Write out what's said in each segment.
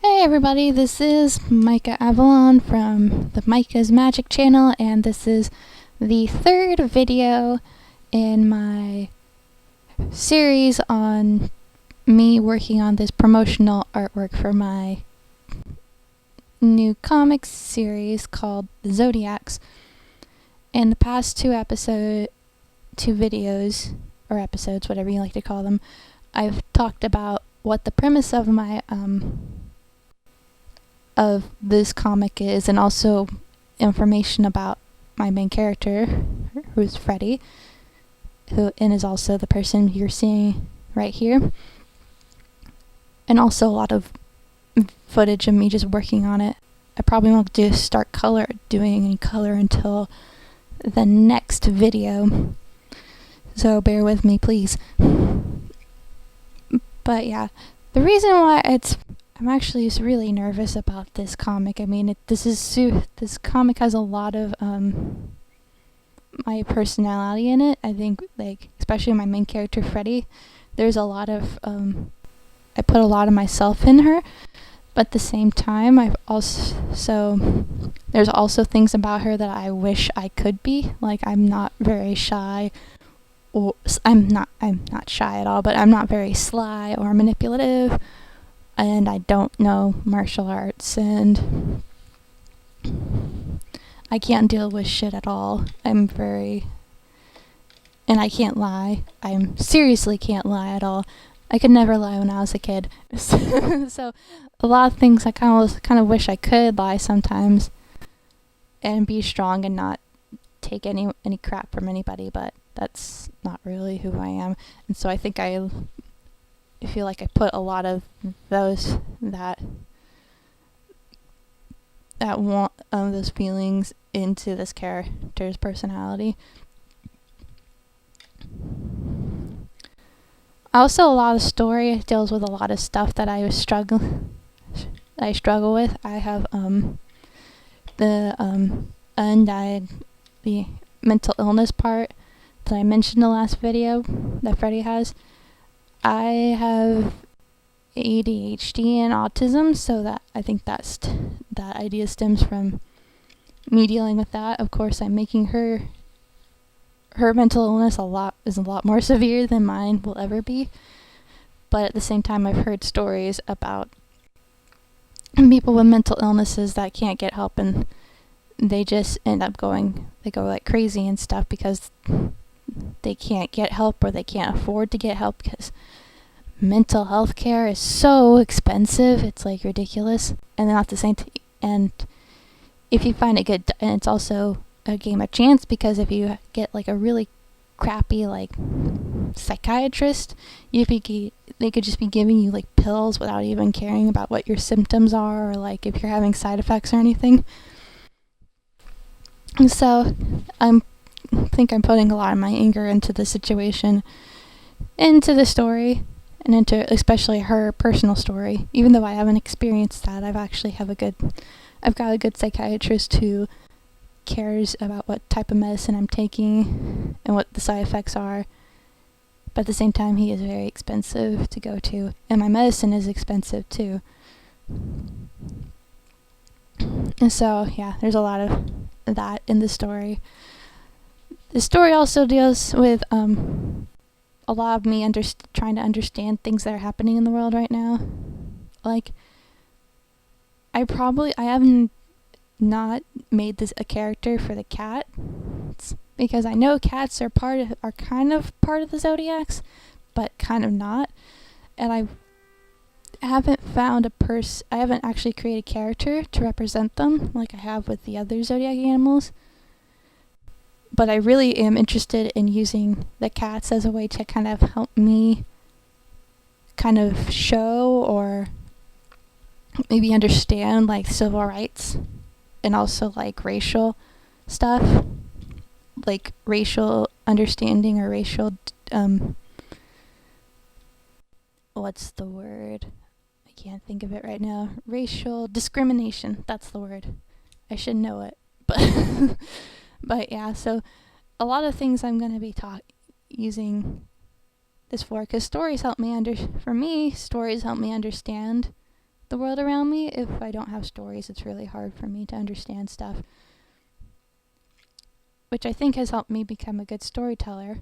Hey everybody, this is Micah Avalon from the Micah's Magic channel, and this is the third video in my series on me working on this promotional artwork for my new comics series called Zodiacs. In the past two videos, or episodes, whatever you like to call them, I've talked about what the premise of my of this comic is, and also information about my main character, who's Freddi, and is also the person you're seeing right here, and also a lot of footage of me just working on it. I probably won't start doing any color until the next video, so bear with me please. But yeah, the reason why I'm actually just really nervous about this comic. I mean, this comic has a lot of my personality in it. I think, like, especially my main character Freddi, there's a lot of I put a lot of myself in her, but at the same time, there's also things about her that I wish I could be. Like, I'm not very shy, or I'm not shy at all, but I'm not very sly or manipulative. And I don't know martial arts, and I can't deal with shit at all. And I can't lie. I seriously can't lie at all. I could never lie when I was a kid. So a lot of things I kind of wish I could lie sometimes and be strong and not take any crap from anybody, but that's not really who I am. And so I think I feel like I put a lot of those those feelings into this character's personality. Also, a lot of story deals with a lot of stuff that I struggle with. I have the mental illness part that I mentioned in the last video that Freddi has. I have ADHD and autism, so that I think that idea stems from me dealing with that. Of course, I'm making her mental illness is a lot more severe than mine will ever be. But at the same time, I've heard stories about people with mental illnesses that can't get help, and they just end up go like crazy and stuff because they can't get help, or they can't afford to get help, because mental health care is so expensive. It's like ridiculous. And then at the same and if you find it good, and it's also a game of chance, because if you get like a really crappy like psychiatrist, they could just be giving you like pills without even caring about what your symptoms are, or like if you're having side effects or anything. And so I think I'm putting a lot of my anger into the situation, into the story, and into especially her personal story. Even though I haven't experienced that, I've got a good psychiatrist who cares about what type of medicine I'm taking and what the side effects are. But at the same time, he is very expensive to go to, and my medicine is expensive too. And so yeah, there's a lot of that in the story. The story also deals with a lot of me trying to understand things that are happening in the world right now. Like, I haven't not made this a character for the cat, because I know cats are kind of part of the Zodiacs, but kind of not. And I haven't actually created a character to represent them like I have with the other Zodiac animals. But I really am interested in using the cats as a way to kind of help me kind of show, or maybe understand, like, civil rights, and also like racial stuff, like racial understanding, or racial what's the word? I can't think of it right now. Racial discrimination, that's the word. I should know it, but but yeah, so a lot of things I'm going to be using this for, because stories help me understand the world around me. If I don't have stories, it's really hard for me to understand stuff, which I think has helped me become a good storyteller.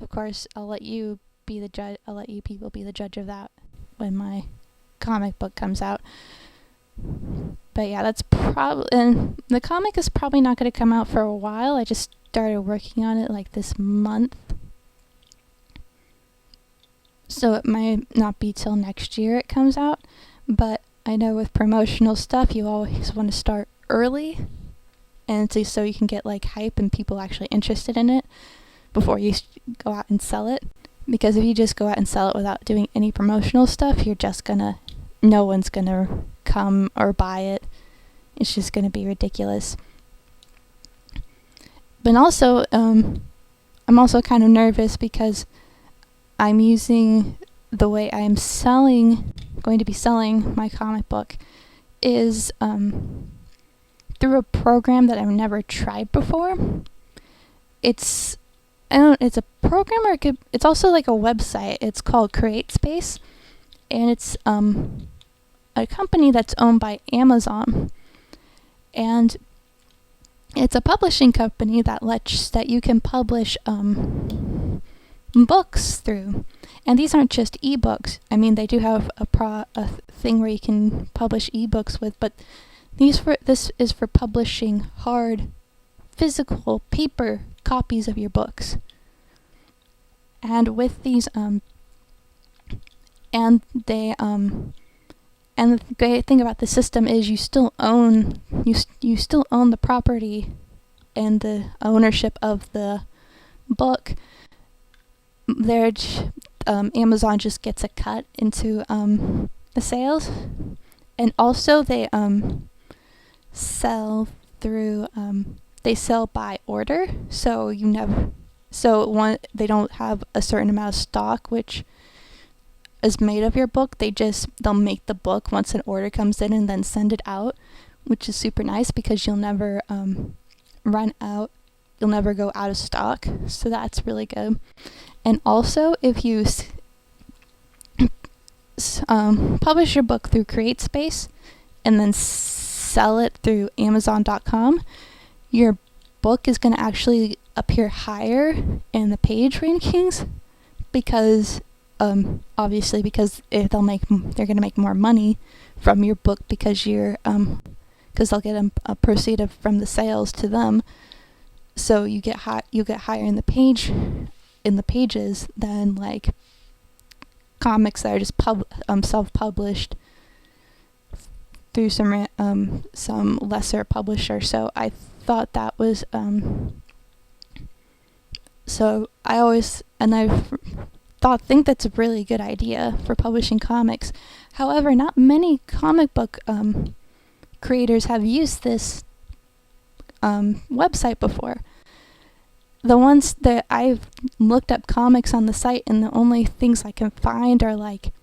Of course, I'll let you people be the judge of that when my comic book comes out. But yeah, that's and the comic is probably not going to come out for a while. I just started working on it like this month, so it might not be till next year it comes out. But I know with promotional stuff, you always want to start early, and so you can get like hype and people actually interested in it before you go out and sell it. Because if you just go out and sell it without doing any promotional stuff, no one's gonna come or buy it. It's just gonna be ridiculous. But also, I'm also kind of nervous because I'm using the way I'm going to be selling my comic book is through a program that I've never tried before. It's a program, or it's also like a website. It's called CreateSpace, and it's a company that's owned by Amazon, and it's a publishing company that you can publish books through. And these aren't just ebooks. I mean, they do have a thing where you can publish ebooks with, but this is for publishing hard, physical paper copies of your books. And with these and the great thing about the system is you still own the property and the ownership of the book. Amazon just gets a cut into the sales, and also they sell through they sell by order. So they don't have a certain amount of stock which is made of your book. They'll make the book once an order comes in and then send it out, which is super nice because you'll never run out. You'll never go out of stock. So that's really good. And also, if you publish your book through CreateSpace and then sell it through Amazon.com, your book is going to actually appear higher in the page rankings because obviously because they're going to make more money from your book because they'll get a proceed from the sales to them. So you get higher in the pages than like comics that are just self-published through some lesser publisher. So I thought that was think that's a really good idea for publishing comics. However, not many comic book creators have used this website before. The ones that I've looked up comics on the site, and the only things I can find are like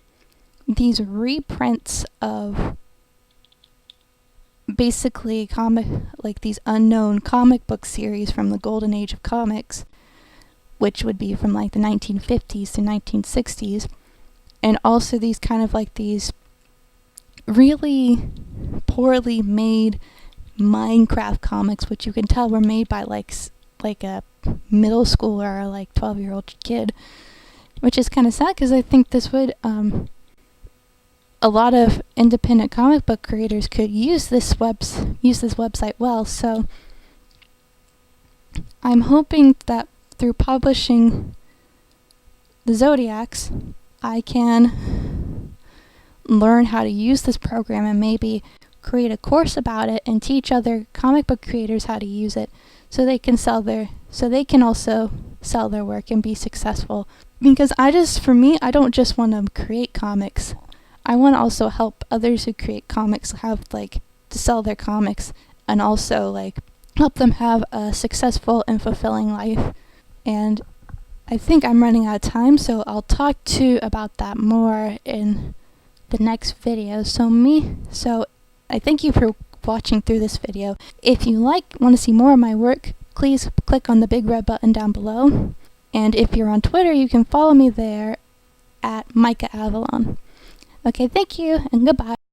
these reprints of basically these unknown comic book series from the golden age of comics, which would be from like the 1950s to 1960s, and also these kind of like these really poorly made Minecraft comics, which you can tell were made by like a middle schooler or like 12-year-old kid, which is kind of sad because I think this would a lot of independent comic book creators could use this website well. So I'm hoping that through publishing the Zodiacs, I can learn how to use this program and maybe create a course about it and teach other comic book creators how to use it so they can also sell their work and be successful. Because I don't just want to create comics. I want to also help others who create comics have to sell their comics and also help them have a successful and fulfilling life. And I think I'm running out of time, so I'll talk about that more in the next video. So I thank you for watching through this video. If you want to see more of my work, please click on the big red button down below. And if you're on Twitter, you can follow me there at Micah Avalon. Okay, thank you and goodbye.